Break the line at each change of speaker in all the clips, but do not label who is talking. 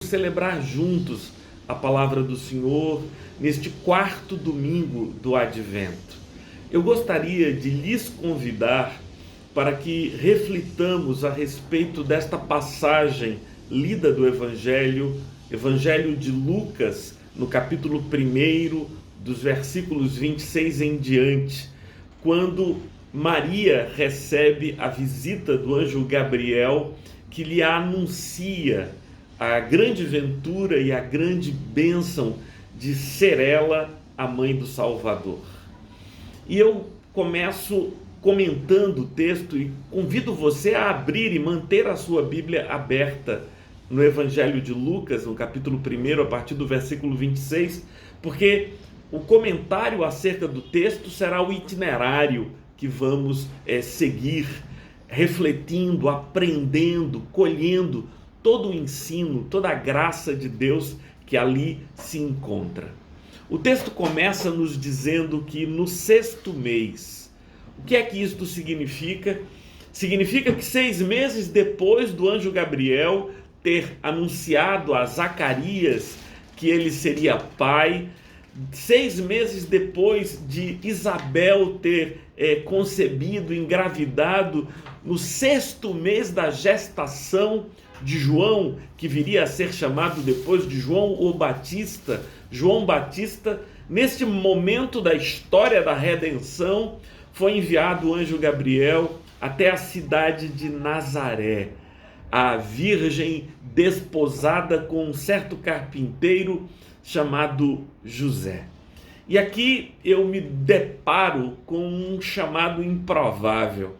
celebrar juntos a palavra do Senhor neste quarto domingo do Advento. Eu gostaria de lhes convidar para que reflitamos a respeito desta passagem lida do Evangelho de Lucas, no capítulo 1, dos versículos 26 em diante, quando Maria recebe a visita do anjo Gabriel, que lhe anuncia a grande ventura e a grande bênção de ser ela a mãe do Salvador. E eu começo comentando o texto e convido você a abrir e manter a sua Bíblia aberta no Evangelho de Lucas, no capítulo 1, a partir do versículo 26, porque o comentário acerca do texto será o itinerário que vamos seguir, refletindo, aprendendo, colhendo todo o ensino, toda a graça de Deus que ali se encontra. O texto começa nos dizendo que no 6º mês. O que é que isto significa? Significa que 6 meses depois do anjo Gabriel ter anunciado a Zacarias que ele seria pai, 6 meses depois de Isabel ter concebido, engravidado, no 6º mês da gestação de João, que viria a ser chamado depois de João o Batista, João Batista, neste momento da história da redenção, foi enviado o anjo Gabriel até a cidade de Nazaré, a virgem desposada com um certo carpinteiro chamado José. E aqui eu me deparo com um chamado improvável,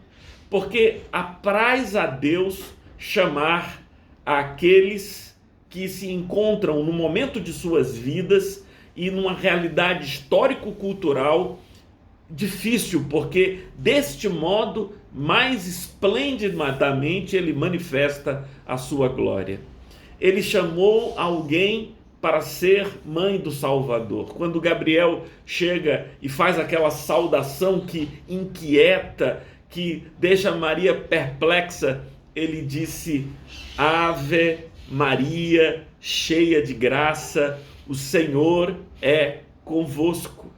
porque apraz a Deus chamar aqueles que se encontram no momento de suas vidas e numa realidade histórico-cultural difícil, porque deste modo, mais esplendidamente, ele manifesta a sua glória. Ele chamou alguém para ser mãe do Salvador. Quando Gabriel chega e faz aquela saudação que inquieta, que deixa Maria perplexa, ele disse: Ave Maria, cheia de graça, o Senhor é convosco.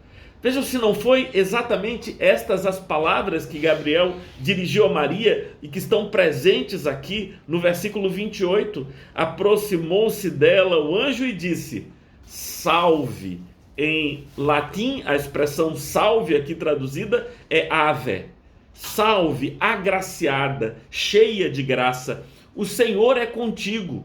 Vejam se não foi exatamente estas as palavras que Gabriel dirigiu a Maria e que estão presentes aqui no versículo 28. Aproximou-se dela o anjo e disse: salve. Em latim, a expressão salve aqui traduzida é ave. Salve, agraciada, cheia de graça, o Senhor é contigo.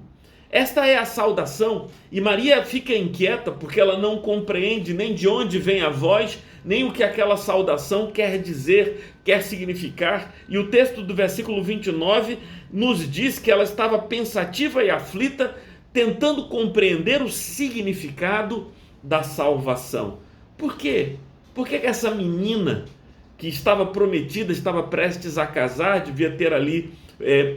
Esta é a saudação, e Maria fica inquieta porque ela não compreende nem de onde vem a voz, nem o que aquela saudação quer dizer, quer significar. E o texto do versículo 29 nos diz que ela estava pensativa e aflita, tentando compreender o significado da salvação. Por quê? Por que essa menina que estava prometida, estava prestes a casar, devia ter ali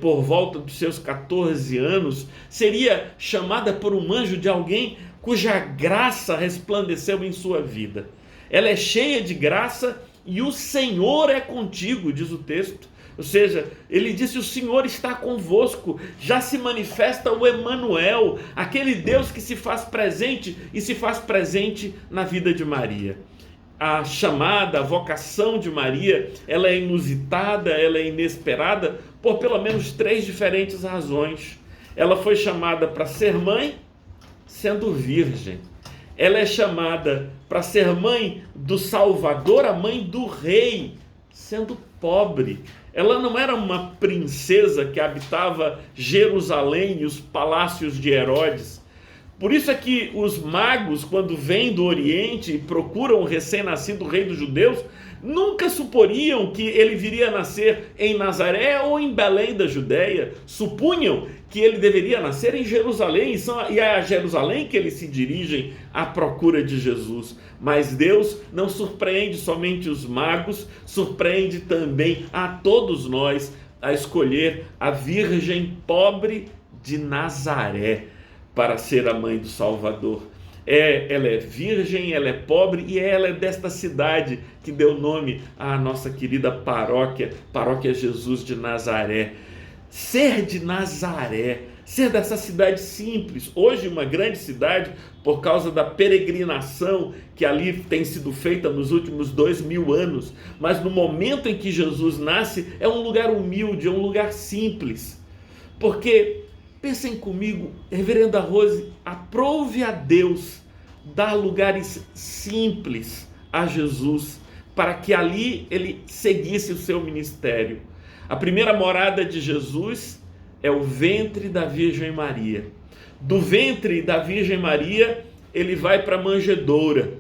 por volta dos seus 14 anos, seria chamada por um anjo de alguém cuja graça resplandeceu em sua vida? Ela é cheia de graça e o Senhor é contigo, diz o texto. Ou seja, ele disse: o Senhor está convosco, já se manifesta o Emanuel, aquele Deus que se faz presente e se faz presente na vida de Maria. A chamada, a vocação de Maria, ela é inusitada, ela é inesperada por pelo menos 3 diferentes razões. Ela foi chamada para ser mãe, sendo virgem. Ela é chamada para ser mãe do Salvador, a mãe do rei, sendo pobre. Ela não era uma princesa que habitava Jerusalém e os palácios de Herodes. Por isso é que os magos, quando vêm do Oriente e procuram o recém-nascido rei dos judeus, nunca suporiam que ele viria a nascer em Nazaré ou em Belém da Judéia. Supunham que ele deveria nascer em Jerusalém, e é a Jerusalém que eles se dirigem à procura de Jesus. Mas Deus não surpreende somente os magos, surpreende também a todos nós a escolher a virgem pobre de Nazaré para ser a mãe do Salvador. Ela é virgem, ela é pobre e ela é desta cidade que deu nome à nossa querida paróquia Jesus de Nazaré. Ser de Nazaré, ser dessa cidade simples, hoje uma grande cidade por causa da peregrinação que ali tem sido feita nos últimos 2000 anos, mas no momento em que Jesus nasce é um lugar humilde, é um lugar simples, porque, pensem comigo, reverenda Rose, aprove a Deus dar lugares simples a Jesus, para que ali ele seguisse o seu ministério. A primeira morada de Jesus é o ventre da Virgem Maria. Do ventre da Virgem Maria, ele vai para a manjedoura.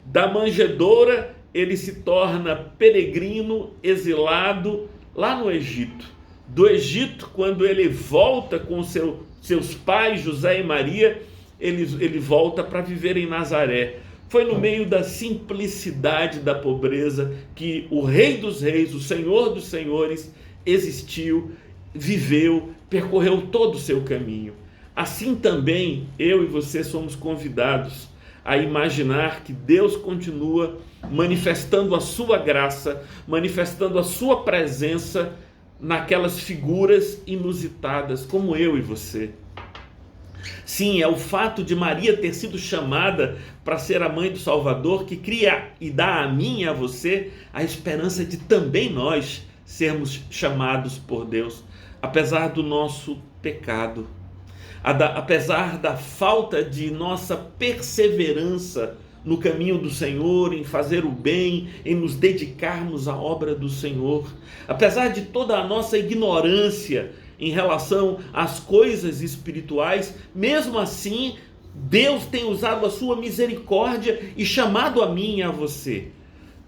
Da manjedoura, ele se torna peregrino, exilado lá no Egito. Do Egito, quando ele volta com seus pais, José e Maria, ele volta para viver em Nazaré. Foi no meio da simplicidade da pobreza que o Rei dos Reis, o Senhor dos Senhores, existiu, viveu, percorreu todo o seu caminho. Assim também eu e você somos convidados a imaginar que Deus continua manifestando a sua graça, manifestando a sua presença naquelas figuras inusitadas, como eu e você. Sim, é o fato de Maria ter sido chamada para ser a mãe do Salvador que cria e dá a mim e a você a esperança de também nós sermos chamados por Deus, apesar do nosso pecado, apesar da falta de nossa perseverança no caminho do Senhor, em fazer o bem, em nos dedicarmos à obra do Senhor, apesar de toda a nossa ignorância em relação às coisas espirituais, mesmo assim, Deus tem usado a sua misericórdia e chamado a mim e a você.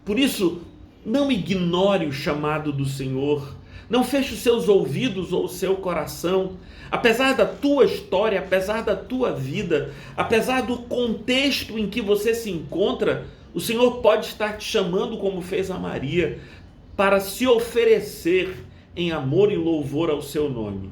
Por isso, não ignore o chamado do Senhor, não feche os seus ouvidos ou o seu coração. Apesar da tua história, apesar da tua vida, apesar do contexto em que você se encontra, o Senhor pode estar te chamando, como fez a Maria, para se oferecer em amor e louvor ao seu nome.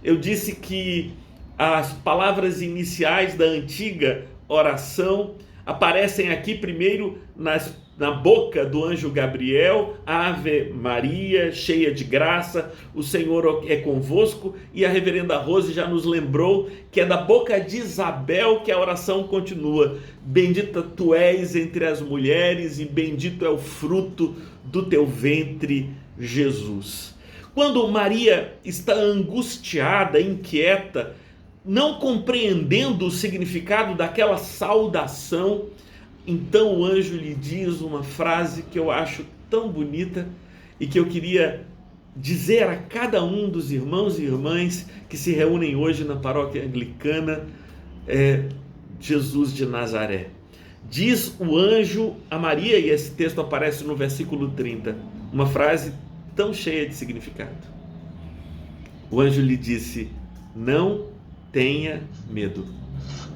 Eu disse que as palavras iniciais da antiga oração aparecem aqui primeiro na boca do anjo Gabriel: Ave Maria, cheia de graça, o Senhor é convosco. E a reverenda Rose já nos lembrou que é da boca de Isabel que a oração continua: bendita tu és entre as mulheres e bendito é o fruto do teu ventre, Jesus. Quando Maria está angustiada, inquieta, não compreendendo o significado daquela saudação, então o anjo lhe diz uma frase que eu acho tão bonita e que eu queria dizer a cada um dos irmãos e irmãs que se reúnem hoje na paróquia anglicana, Jesus de Nazaré. Diz o anjo a Maria, e esse texto aparece no versículo 30, uma frase tão cheia de significado. O anjo lhe disse: não tenha medo.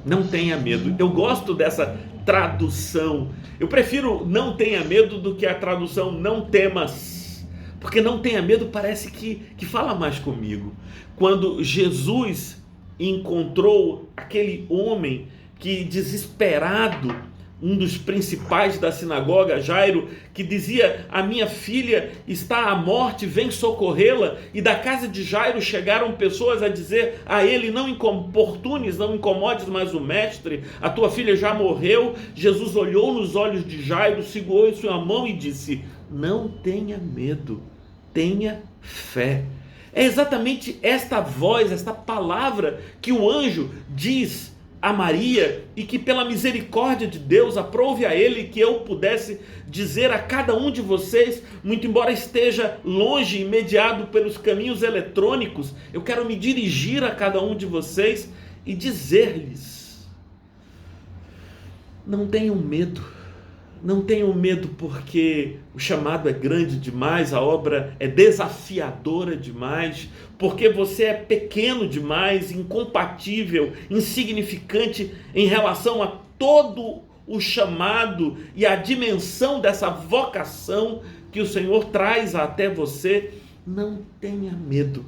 Não tenha medo. Eu gosto dessa tradução. Eu prefiro não tenha medo do que a tradução não temas. Porque não tenha medo parece que fala mais comigo. Quando Jesus encontrou aquele homem que, desesperado, um dos principais da sinagoga, Jairo, que dizia: a minha filha está à morte, vem socorrê-la. E da casa de Jairo chegaram pessoas a dizer a ele: não importunes, não incomodes mais o mestre, a tua filha já morreu. Jesus olhou nos olhos de Jairo, segurou em sua mão e disse: não tenha medo, tenha fé. É exatamente esta voz, esta palavra que o anjo diz a Maria, e que pela misericórdia de Deus aprove a ele que eu pudesse dizer a cada um de vocês, muito embora esteja longe e mediado pelos caminhos eletrônicos. Eu quero me dirigir a cada um de vocês e dizer-lhes: não tenham medo. Não tenham medo, porque o chamado é grande demais, a obra é desafiadora demais, porque você é pequeno demais, incompatível, insignificante em relação a todo o chamado e a dimensão dessa vocação que o Senhor traz até você. Não tenha medo.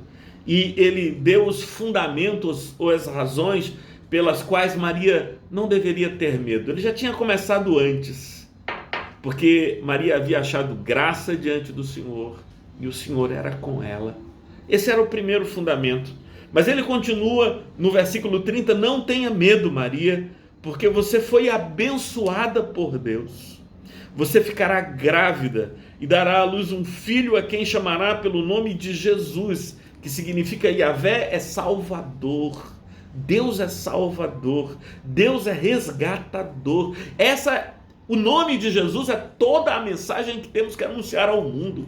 E ele deu os fundamentos ou as razões pelas quais Maria não deveria ter medo. Ele já tinha começado antes, porque Maria havia achado graça diante do Senhor e o Senhor era com ela. Esse era o primeiro fundamento. Mas ele continua no versículo 30, não tenha medo, Maria, porque você foi abençoada por Deus. Você ficará grávida e dará à luz um filho a quem chamará pelo nome de Jesus, que significa Yahvé é Salvador. Deus é Salvador, Deus é resgatador. O nome de Jesus é toda a mensagem que temos que anunciar ao mundo.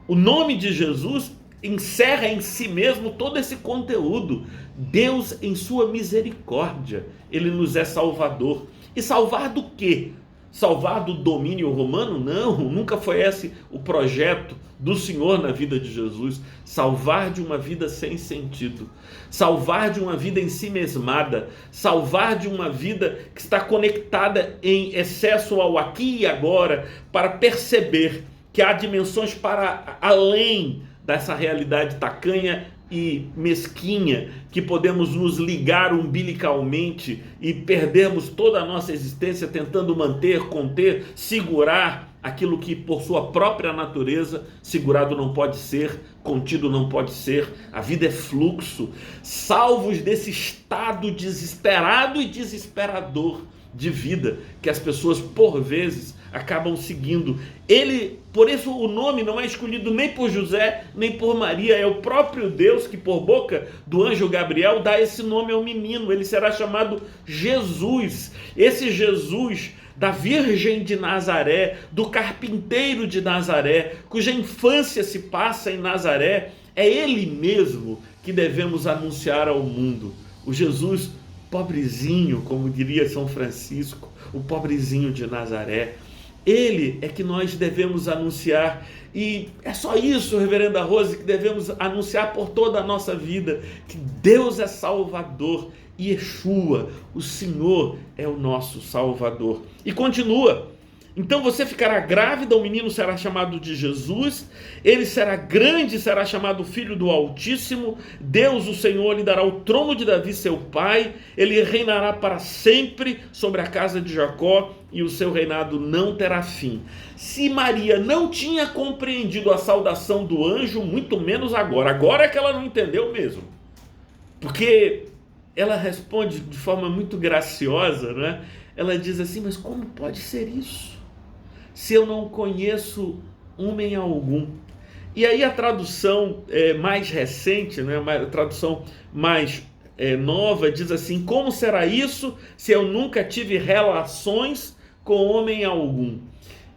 O nome de Jesus encerra em si mesmo todo esse conteúdo. Deus, em sua misericórdia, ele nos é salvador. E salvar do quê? Salvar do domínio romano? Não, nunca foi esse o projeto do Senhor na vida de Jesus. Salvar de uma vida sem sentido, salvar de uma vida ensimesmada, salvar de uma vida que está conectada em excesso ao aqui e agora, para perceber que há dimensões para além dessa realidade tacanha e mesquinha, que podemos nos ligar umbilicalmente e perdermos toda a nossa existência tentando manter, conter, segurar aquilo que por sua própria natureza segurado não pode ser, contido não pode ser. A vida é fluxo. Salvos desse estado desesperado e desesperador de vida que as pessoas por vezes acabam seguindo. Por isso o nome não é escolhido nem por José, nem por Maria, é o próprio Deus que por boca do anjo Gabriel dá esse nome ao menino. Ele será chamado Jesus. Esse Jesus da Virgem de Nazaré, do carpinteiro de Nazaré, cuja infância se passa em Nazaré, é ele mesmo que devemos anunciar ao mundo. O Jesus pobrezinho, como diria São Francisco, o pobrezinho de Nazaré. Ele é que nós devemos anunciar, e é só isso, reverenda Rose, que devemos anunciar por toda a nossa vida, que Deus é Salvador, e Yeshua, o Senhor, é o nosso Salvador. E continua, então você ficará grávida, o menino será chamado de Jesus, ele será grande, será chamado Filho do Altíssimo, Deus, o Senhor, lhe dará o trono de Davi, seu pai, ele reinará para sempre sobre a casa de Jacó, e o seu reinado não terá fim. Se Maria não tinha compreendido a saudação do anjo, muito menos agora é que ela não entendeu mesmo, porque ela responde de forma muito graciosa, né? Ela diz assim, mas como pode ser isso, se eu não conheço homem algum? E aí a tradução mais recente, né, a tradução mais nova, diz assim, como será isso se eu nunca tive relações com homem algum?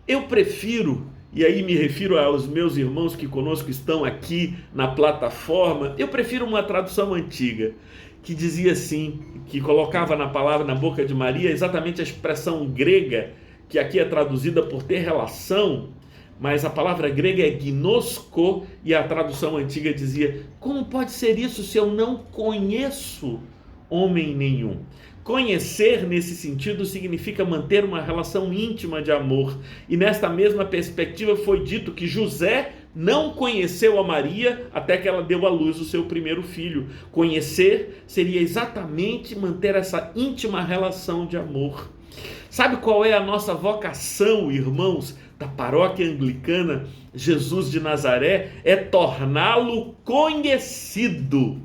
Eu prefiro, e aí me refiro aos meus irmãos que conosco estão aqui na plataforma, eu prefiro uma tradução antiga, que dizia assim, que colocava na palavra, na boca de Maria, exatamente a expressão grega, que aqui é traduzida por ter relação, mas a palavra grega é gnosko, e a tradução antiga dizia, como pode ser isso se eu não conheço homem nenhum? Conhecer, nesse sentido, significa manter uma relação íntima de amor, e nesta mesma perspectiva foi dito que José não conheceu a Maria até que ela deu à luz o seu primeiro filho. Conhecer seria exatamente manter essa íntima relação de amor. Sabe qual é a nossa vocação, irmãos, da paróquia anglicana Jesus de Nazaré? É torná-lo conhecido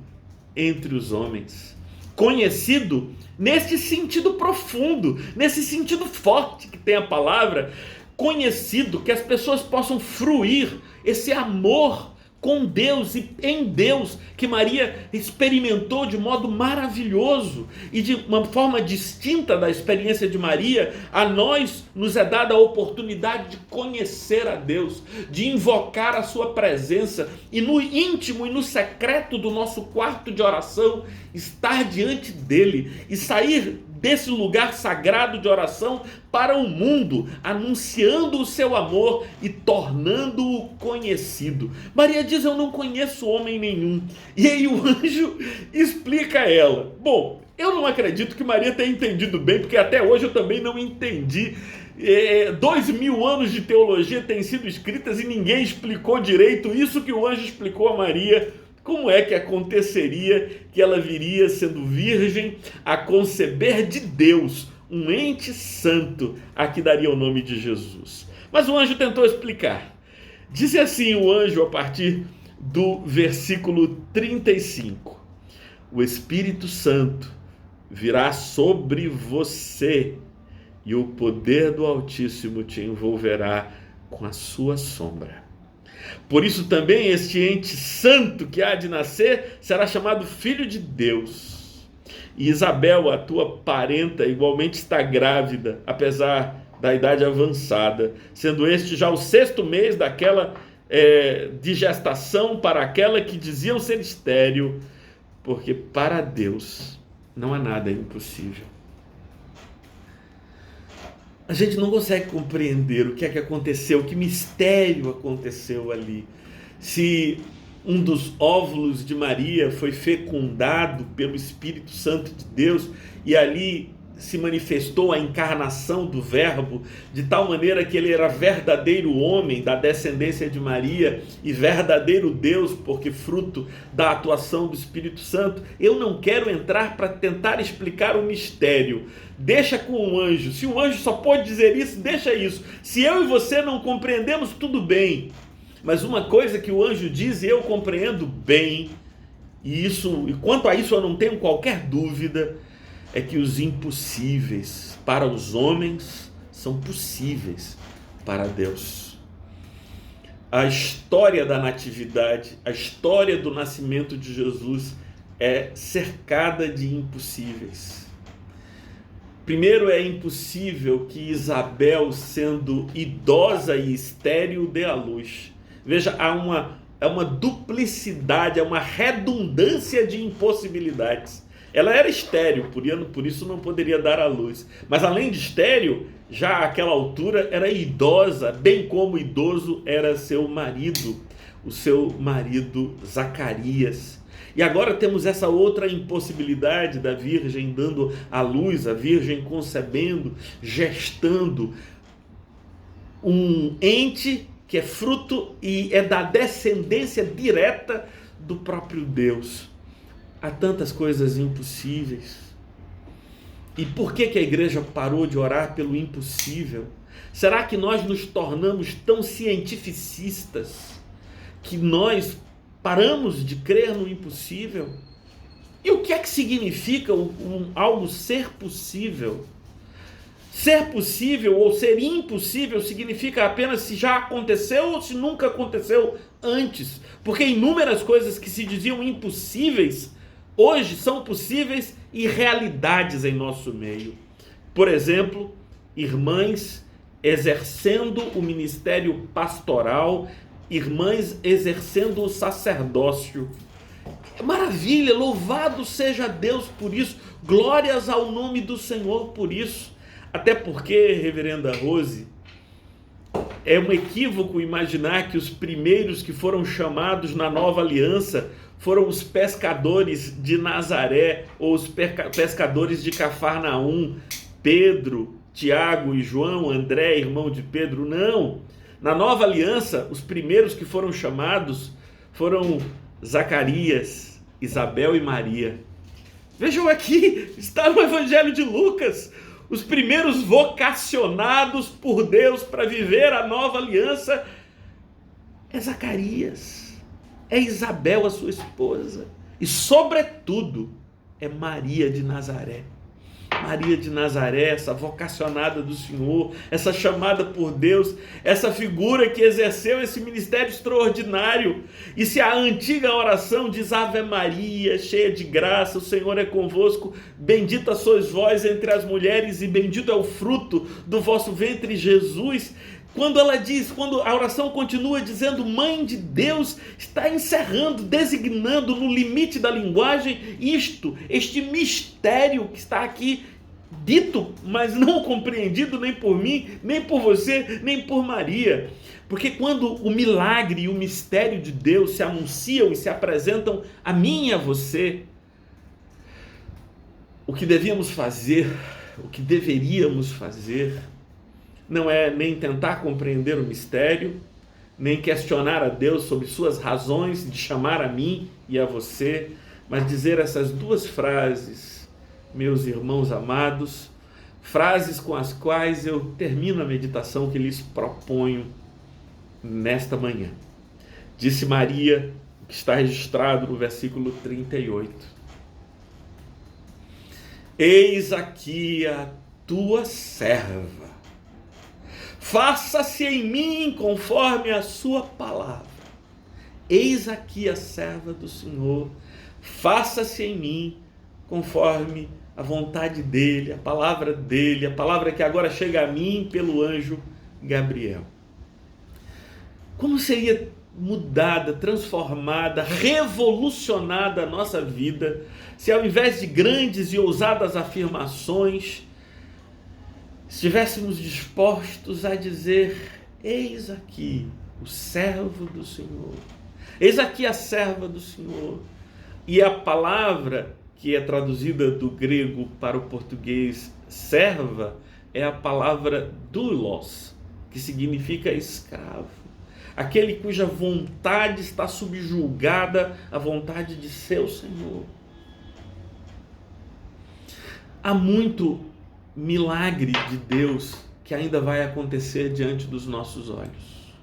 entre os homens. Conhecido nesse sentido profundo, nesse sentido forte que tem a palavra, conhecido, que as pessoas possam fruir esse amor com Deus e em Deus, que Maria experimentou de modo maravilhoso, e de uma forma distinta da experiência de Maria, a nós nos é dada a oportunidade de conhecer a Deus, de invocar a sua presença, e no íntimo e no secreto do nosso quarto de oração, estar diante dele, e sair desse lugar sagrado de oração para o mundo, anunciando o seu amor e tornando-o conhecido. Maria diz, eu não conheço homem nenhum. E aí o anjo explica a ela. Bom, eu não acredito que Maria tenha entendido bem, porque até hoje eu também não entendi. 2000 anos de teologia têm sido escritas e ninguém explicou direito isso que o anjo explicou a Maria. Como é que aconteceria que ela viria sendo virgem a conceber de Deus um ente santo a que daria o nome de Jesus? Mas o anjo tentou explicar. Disse assim o anjo a partir do versículo 35. O Espírito Santo virá sobre você e o poder do Altíssimo te envolverá com a sua sombra. Por isso também este ente santo que há de nascer será chamado Filho de Deus. E Isabel, a tua parenta, igualmente está grávida, apesar da idade avançada, sendo este já o 6º mês daquela de gestação para aquela que diziam ser estéril, porque para Deus não há nada impossível. A gente não consegue compreender o que é que aconteceu, que mistério aconteceu ali. Se um dos óvulos de Maria foi fecundado pelo Espírito Santo de Deus e ali se manifestou a encarnação do Verbo, de tal maneira que ele era verdadeiro homem da descendência de Maria e verdadeiro Deus, porque fruto da atuação do Espírito Santo. Eu não quero entrar para tentar explicar o mistério. Deixa com o anjo. Se o anjo só pode dizer isso, deixa isso. Se eu e você não compreendemos, tudo bem. Mas uma coisa que o anjo diz e eu compreendo bem, e quanto a isso eu não tenho qualquer dúvida, é que os impossíveis para os homens são possíveis para Deus. A história da natividade, a história do nascimento de Jesus é cercada de impossíveis. Primeiro, é impossível que Isabel, sendo idosa e estéril, dê à luz. Veja, há uma duplicidade, há uma redundância de impossibilidades. Ela era estéril, por isso não poderia dar à luz. Mas além de estéril, já àquela altura era idosa, bem como idoso era seu marido, o seu marido Zacarias. E agora temos essa outra impossibilidade da virgem dando à luz, a virgem concebendo, gestando um ente que é fruto e é da descendência direta do próprio Deus. Há tantas coisas impossíveis. E por que a igreja parou de orar pelo impossível? Será que nós nos tornamos tão cientificistas que nós paramos de crer no impossível? E o que é que significa algo ser possível? Ser possível ou ser impossível significa apenas se já aconteceu ou se nunca aconteceu antes. Porque inúmeras coisas que se diziam impossíveis hoje são possíveis e realidades em nosso meio. Por exemplo, irmãs exercendo o ministério pastoral, irmãs exercendo o sacerdócio. Maravilha, louvado seja Deus por isso, glórias ao nome do Senhor por isso. Até porque, reverenda Rose, é um equívoco imaginar que os primeiros que foram chamados na nova aliança foram os pescadores de Nazaré ou os pescadores de Cafarnaum, Pedro, Tiago e João, André, irmão de Pedro. Não, na nova aliança, os primeiros que foram chamados foram Zacarias, Isabel e Maria. Vejam aqui, está no Evangelho de Lucas, os primeiros vocacionados por Deus para viver a nova aliança é Zacarias, é Isabel, a sua esposa, e sobretudo é Maria de Nazaré. Maria de Nazaré, essa vocacionada do Senhor, essa chamada por Deus, essa figura que exerceu esse ministério extraordinário. E se a antiga oração diz Ave Maria, cheia de graça, o Senhor é convosco, bendita sois vós entre as mulheres e bendito é o fruto do vosso ventre, Jesus. Quando a oração continua dizendo Mãe de Deus, está encerrando, designando no limite da linguagem este mistério que está aqui dito, mas não compreendido nem por mim, nem por você, nem por Maria. Porque quando o milagre e o mistério de Deus se anunciam e se apresentam a mim e a você, o que devíamos fazer, o que deveríamos fazer, não é nem tentar compreender o mistério, nem questionar a Deus sobre suas razões de chamar a mim e a você, mas dizer essas duas frases, meus irmãos amados, frases com as quais eu termino a meditação que lhes proponho nesta manhã. Disse Maria que está registrado no versículo 38. Eis aqui a tua serva, faça-se em mim conforme a sua palavra. Eis aqui a serva do Senhor, faça-se em mim conforme a vontade dele, a palavra que agora chega a mim pelo anjo Gabriel. Como seria mudada, transformada, revolucionada a nossa vida, se ao invés de grandes e ousadas afirmações, estivéssemos dispostos a dizer: eis aqui o servo do Senhor, eis aqui a serva do Senhor. E a palavra que é traduzida do grego para o português serva é a palavra doulos, que significa escravo, aquele cuja vontade está subjugada à vontade de seu Senhor. Há muito milagre de Deus que ainda vai acontecer diante dos nossos olhos.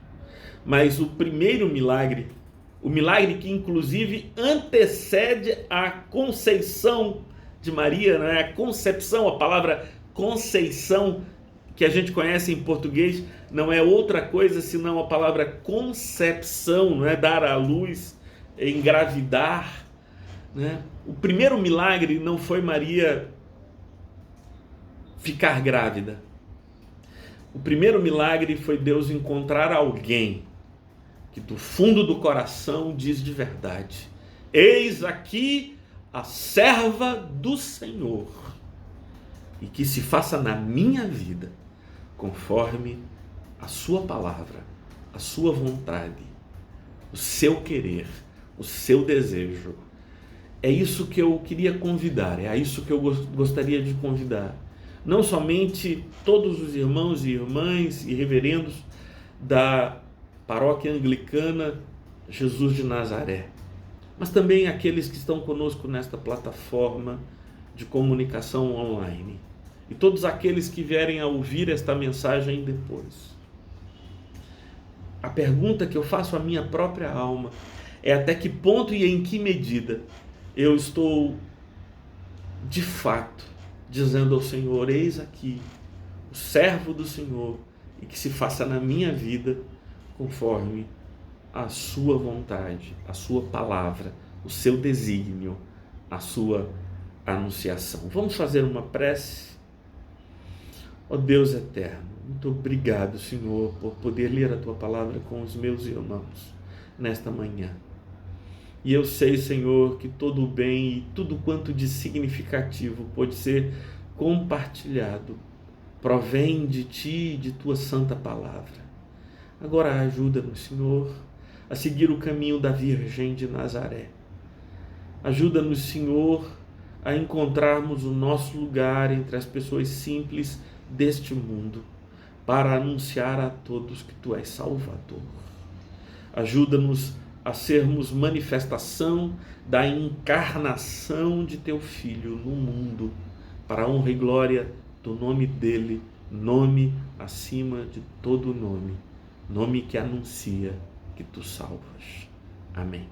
Mas o primeiro milagre, o milagre que inclusive antecede a conceição de Maria, não é? A concepção, a palavra conceição, que a gente conhece em português, não é outra coisa senão a palavra concepção, não é? Dar à luz, engravidar, né? O primeiro milagre não foi Maria ficar grávida. O primeiro milagre foi Deus encontrar alguém que do fundo do coração diz de verdade: eis aqui a serva do Senhor, e que se faça na minha vida conforme a sua palavra, a sua vontade, o seu querer, o seu desejo. É isso que eu queria convidar, é a isso que eu gostaria de convidar. Não somente todos os irmãos e irmãs e reverendos da paróquia anglicana Jesus de Nazaré, mas também aqueles que estão conosco nesta plataforma de comunicação online e todos aqueles que vierem a ouvir esta mensagem depois. A pergunta que eu faço à minha própria alma é: até que ponto e em que medida eu estou de fato dizendo ao Senhor: eis aqui o servo do Senhor, e que se faça na minha vida conforme a sua vontade, a sua palavra, o seu desígnio, a sua anunciação. Vamos fazer uma prece? Ó Deus eterno, muito obrigado, Senhor, por poder ler a tua palavra com os meus irmãos nesta manhã. E eu sei, Senhor, que todo o bem e tudo quanto de significativo pode ser compartilhado provém de Ti e de Tua santa palavra. Agora ajuda-nos, Senhor, a seguir o caminho da Virgem de Nazaré. Ajuda-nos, Senhor, a encontrarmos o nosso lugar entre as pessoas simples deste mundo, para anunciar a todos que Tu és Salvador. Ajuda-nos a sermos manifestação da encarnação de Teu Filho no mundo, para a honra e glória do nome dEle, nome acima de todo nome, nome que anuncia que Tu salvas. Amém.